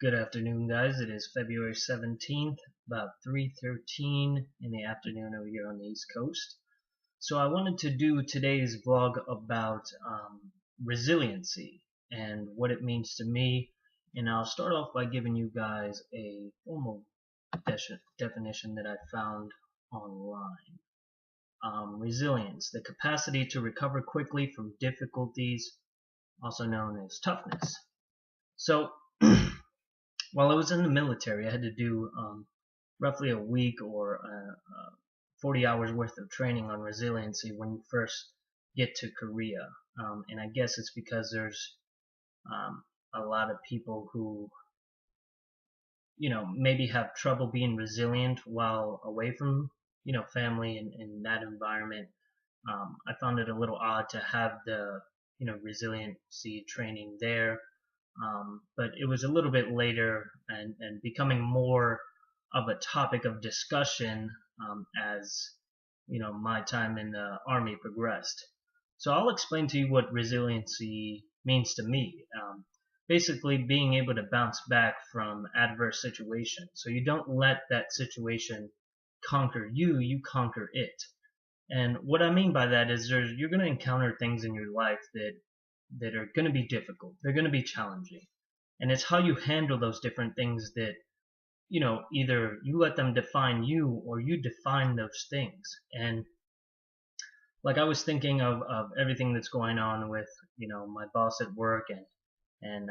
Good afternoon, guys. It is February 17th, about 3:13 in the afternoon over here on the East Coast. So I wanted to do today's vlog about resiliency and what it means to me. And I'll start off by giving you guys a formal definition that I found online. Resilience, the capacity to recover quickly from difficulties, also known as toughness. So while I was in the military, I had to do roughly a week or 40 hours worth of training on resiliency when you first get to Korea. And I guess it's because there's a lot of people who, maybe have trouble being resilient while away from, family and in that environment. I found it a little odd to have the, resiliency training there. But it was a little bit later and becoming more of a topic of discussion as my time in the Army progressed. So I'll explain to you what resiliency means to me. Basically being able to bounce back from adverse situations. So you don't let that situation conquer you, you conquer it. And what I mean by that is you're going to encounter things in your life that are going to be difficult. They're going to be challenging. And it's how you handle those different things that, either you let them define you or you define those things. And like I was thinking of everything that's going on with, my boss at work and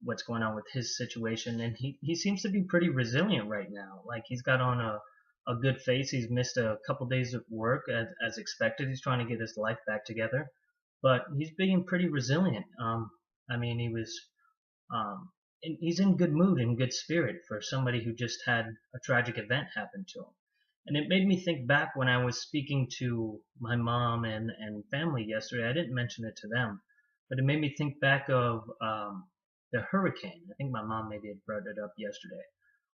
what's going on with his situation. And he seems to be pretty resilient right now. Like he's got on a good face. He's missed a couple days of work as expected. He's trying to get his life back together. But he's being pretty resilient. I mean, he's in good mood and good spirit for somebody who just had a tragic event happen to him. And it made me think back when I was speaking to my mom and family yesterday. I didn't mention it to them, but it made me think back of the hurricane. I think my mom maybe had brought it up yesterday,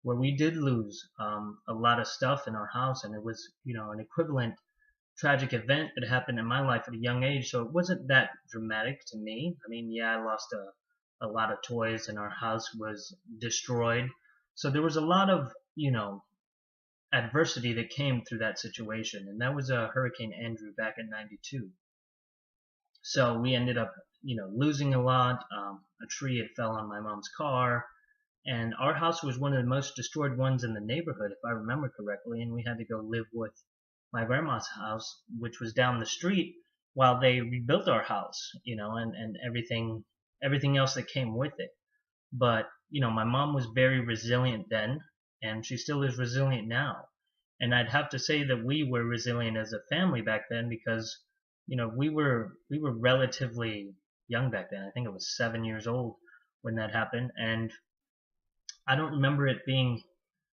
where we did lose a lot of stuff in our house, and it was, an equivalent tragic event that happened in my life at a young age, so it wasn't that dramatic to me. I mean, yeah, I lost a lot of toys and our house was destroyed. So there was a lot of, adversity that came through that situation, and that was Hurricane Andrew back in '92. So we ended up, losing a lot. A tree had fell on my mom's car, and our house was one of the most destroyed ones in the neighborhood, if I remember correctly, and we had to go live with my grandma's house, which was down the street, while they rebuilt our house, and everything else that came with it. But, my mom was very resilient then, and she still is resilient now. And I'd have to say that we were resilient as a family back then because, we were relatively young back then. I think I was 7 years old when that happened, and I don't remember it being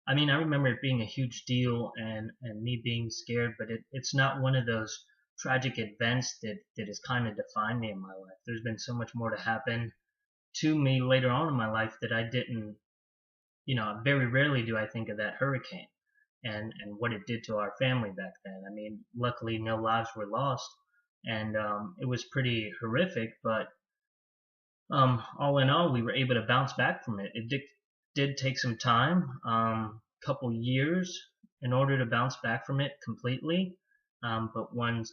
I remember it being a huge deal and me being scared, but it's not one of those tragic events that has kind of defined me in my life. There's been so much more to happen to me later on in my life that I didn't, very rarely do I think of that hurricane and what it did to our family back then. I mean, luckily no lives were lost, and it was pretty horrific, but all in all, we were able to bounce back from it. It did take some time, couple years in order to bounce back from it completely. But when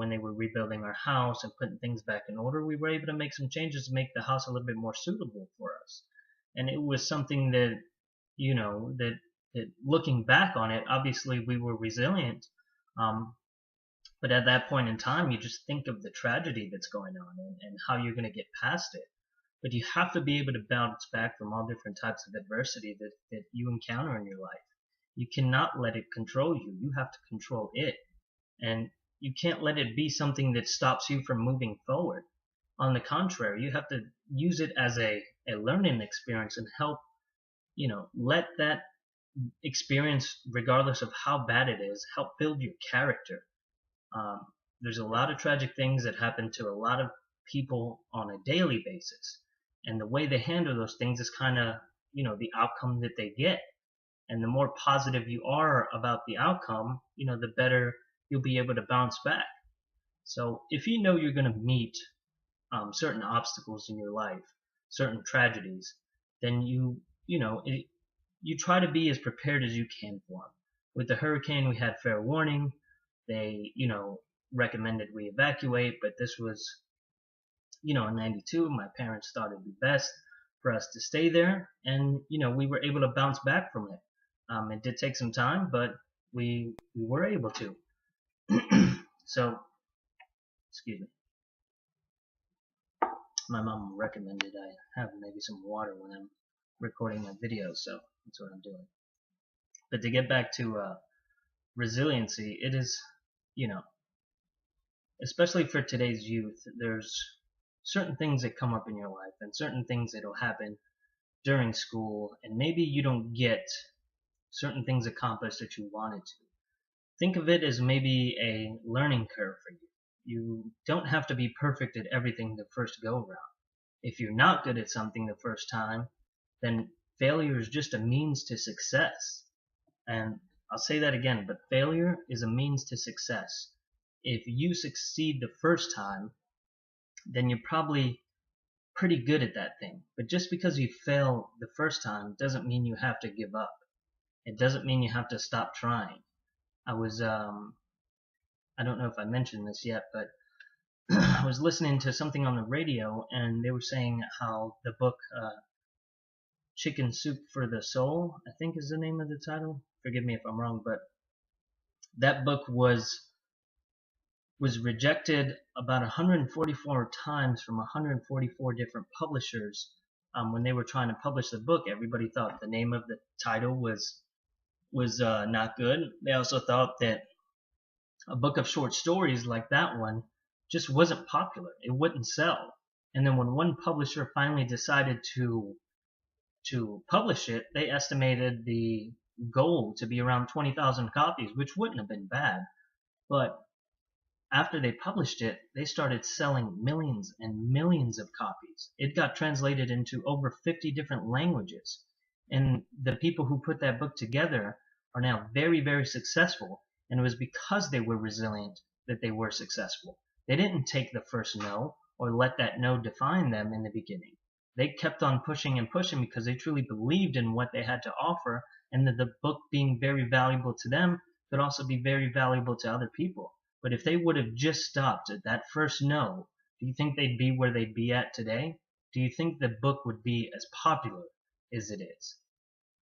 they were rebuilding our house and putting things back in order, we were able to make some changes to make the house a little bit more suitable for us. And it was something that, that looking back on it, obviously we were resilient. But at that point in time, you just think of the tragedy that's going on and how you're going to get past it. But you have to be able to bounce back from all different types of adversity that you encounter in your life. You cannot let it control you. You have to control it. And you can't let it be something that stops you from moving forward. On the contrary, you have to use it as a learning experience and help, let that experience, regardless of how bad it is, help build your character. There's a lot of tragic things that happen to a lot of people on a daily basis. And the way they handle those things is kind of, the outcome that they get. And the more positive you are about the outcome, the better you'll be able to bounce back. So if you know you're going to meet certain obstacles in your life, certain tragedies, then you you try to be as prepared as you can for them. With the hurricane, we had fair warning. They, recommended we evacuate, but this was, in 92. My parents thought it'd be best for us to stay there, and, we were able to bounce back from it. It did take some time, but we were able to. So, excuse me. My mom recommended I have maybe some water when I'm recording my videos, so that's what I'm doing. But to get back to resiliency, it is, especially for today's youth, there's certain things that come up in your life and certain things that'll happen during school, and maybe you don't get certain things accomplished that you wanted to. Think of it as maybe a learning curve for you. You don't have to be perfect at everything the first go around. If you're not good at something the first time, then failure is just a means to success. And I'll say that again, but failure is a means to success. If you succeed the first time, then you're probably pretty good at that thing. But just because you fail the first time doesn't mean you have to give up. It doesn't mean you have to stop trying. I don't know if I mentioned this yet, but I was listening to something on the radio, and they were saying how the book Chicken Soup for the Soul, I think is the name of the title. Forgive me if I'm wrong, but that book was rejected about 144 times from 144 different publishers. When they were trying to publish the book, everybody thought the name of the title was not good. They also thought that a book of short stories like that one just wasn't popular. It wouldn't sell. And then when one publisher finally decided to publish it, they estimated the goal to be around 20,000 copies, which wouldn't have been bad. But after they published it, they started selling millions and millions of copies. It got translated into over 50 different languages. And the people who put that book together are now very, very successful. And it was because they were resilient that they were successful. They didn't take the first no or let that no define them in the beginning. They kept on pushing and pushing because they truly believed in what they had to offer, and that the book being very valuable to them could also be very valuable to other people. But if they would have just stopped at that first no, do you think they'd be where they'd be at today? Do you think the book would be as popular as it is?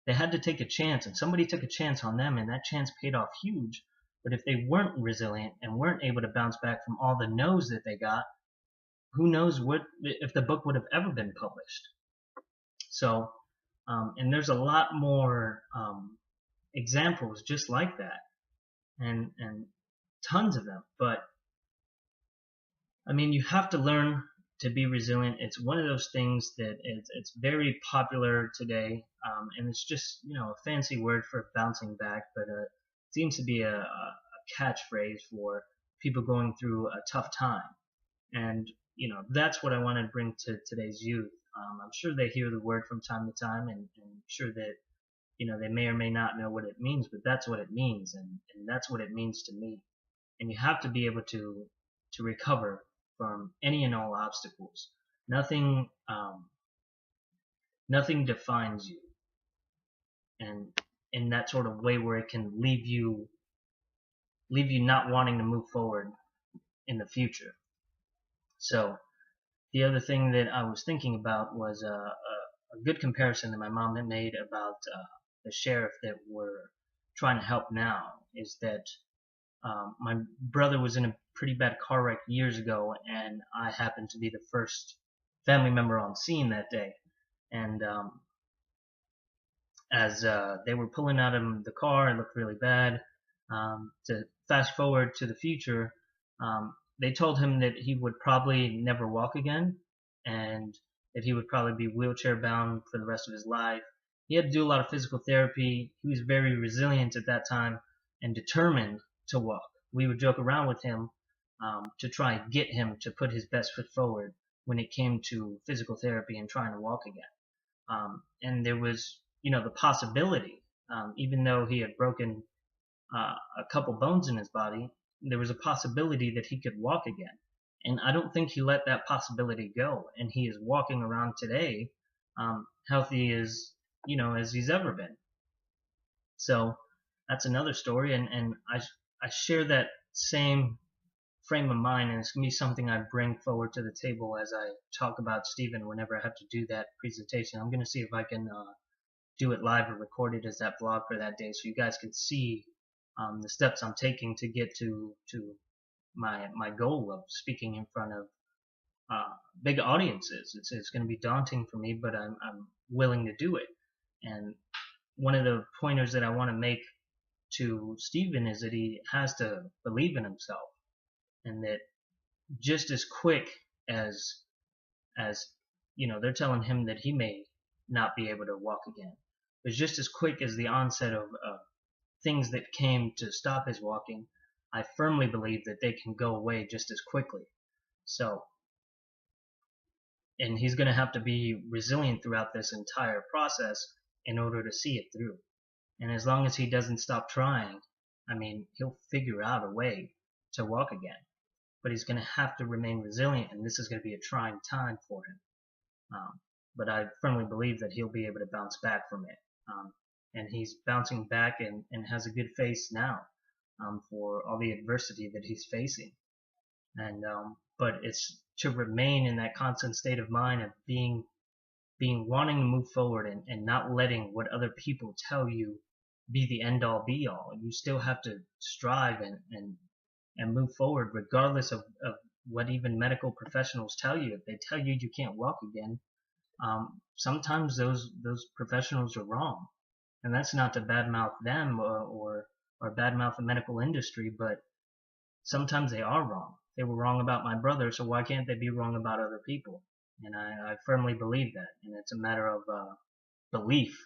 They had to take a chance, and somebody took a chance on them, and that chance paid off huge. But if they weren't resilient and weren't able to bounce back from all the no's that they got, who knows if the book would have ever been published. So, and there's a lot more examples just like that, and tons of them. But I mean, you have to learn to be resilient. It's one of those things that it's very popular today, and it's just a fancy word for bouncing back, but it seems to be a catchphrase for people going through a tough time. And that's what I want to bring to today's youth. I'm sure they hear the word from time to time, and I'm sure that they may or may not know what it means, but that's what it means, and that's what it means to me. And you have to be able to recover from any and all obstacles. Nothing defines you, and in that sort of way where it can leave you not wanting to move forward in the future. So the other thing that I was thinking about was a good comparison that my mom had made about the sheriff that we're trying to help now, is that my brother was in a pretty bad car wreck years ago, and I happened to be the first family member on scene that day. And as they were pulling out of the car, it looked really bad. To fast forward to the future, they told him that he would probably never walk again, and that he would probably be wheelchair bound for the rest of his life. He had to do a lot of physical therapy. He was very resilient at that time and determined to walk. We would joke around with him to try and get him to put his best foot forward when it came to physical therapy and trying to walk again. And there was, the possibility, even though he had broken a couple bones in his body, there was a possibility that he could walk again. And I don't think he let that possibility go. And he is walking around today, healthy as as he's ever been. So that's another story, and I share that same frame of mind, and it's gonna be something I bring forward to the table as I talk about Stephen whenever I have to do that presentation. I'm gonna see if I can do it live or record it as that vlog for that day, so you guys can see the steps I'm taking to get to my goal of speaking in front of big audiences. It's going to be daunting for me, but I'm willing to do it. And one of the pointers that I want to make to Stephen is that he has to believe in himself, and that just as quick as they're telling him that he may not be able to walk again, but just as quick as the onset of things that came to stop his walking, I firmly believe that they can go away just as quickly. So, and he's going to have to be resilient throughout this entire process in order to see it through. And as long as he doesn't stop trying, I mean, he'll figure out a way to walk again. But he's going to have to remain resilient, and this is going to be a trying time for him. But I firmly believe that he'll be able to bounce back from it. And he's bouncing back and has a good face now for all the adversity that he's facing. And but it's to remain in that constant state of mind of being wanting to move forward, and not letting what other people tell you be the end all be all. You still have to strive and move forward regardless of what even medical professionals tell you. If they tell you you can't walk again, sometimes those professionals are wrong. And that's not to badmouth them or badmouth the medical industry, but sometimes they are wrong. They were wrong about my brother, so why can't they be wrong about other people? And I firmly believe that, and it's a matter of belief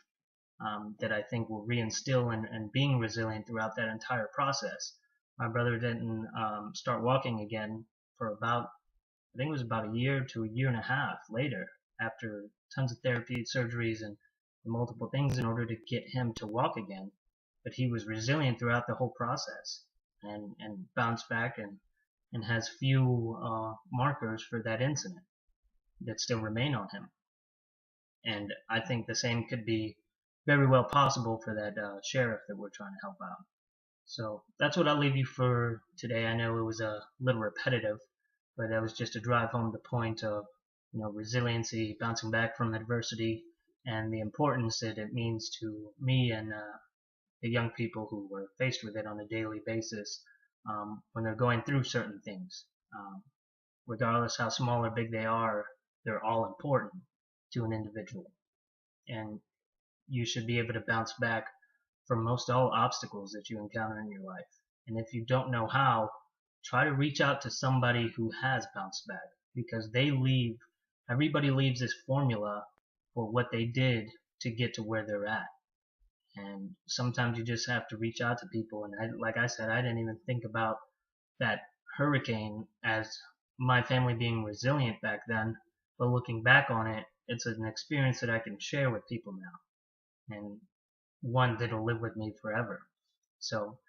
that I think will reinstill and being resilient throughout that entire process. My brother didn't start walking again for about, I think it was about a year to a year and a half later, after tons of therapy, surgeries, and multiple things in order to get him to walk again. But he was resilient throughout the whole process, and bounced back, and has few markers for that incident that still remain on him. And I think the same could be very well possible for that sheriff that we're trying to help out. So that's what I'll leave you for today. I know it was a little repetitive, but that was just to drive home the point of resiliency, bouncing back from adversity, and the importance that it means to me and the young people who were faced with it on a daily basis when they're going through certain things. Regardless how small or big they are, they're all important to an individual. And you should be able to bounce back from most all obstacles that you encounter in your life. And if you don't know how, try to reach out to somebody who has bounced back, because everybody leaves this formula for what they did to get to where they're at. And sometimes you just have to reach out to people. And like I said, I didn't even think about that hurricane as my family being resilient back then, but looking back on it, it's an experience that I can share with people now, and one that'll live with me forever. So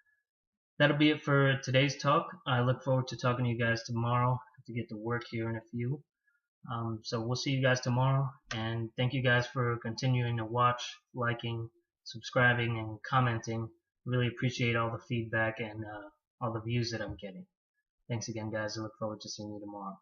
that'll be it for today's talk. I look forward to talking to you guys tomorrow. I have to get to work here in a few. So we'll see you guys tomorrow, and thank you guys for continuing to watch, liking, subscribing, and commenting. Really appreciate all the feedback and all the views that I'm getting. Thanks again, guys. I look forward to seeing you tomorrow.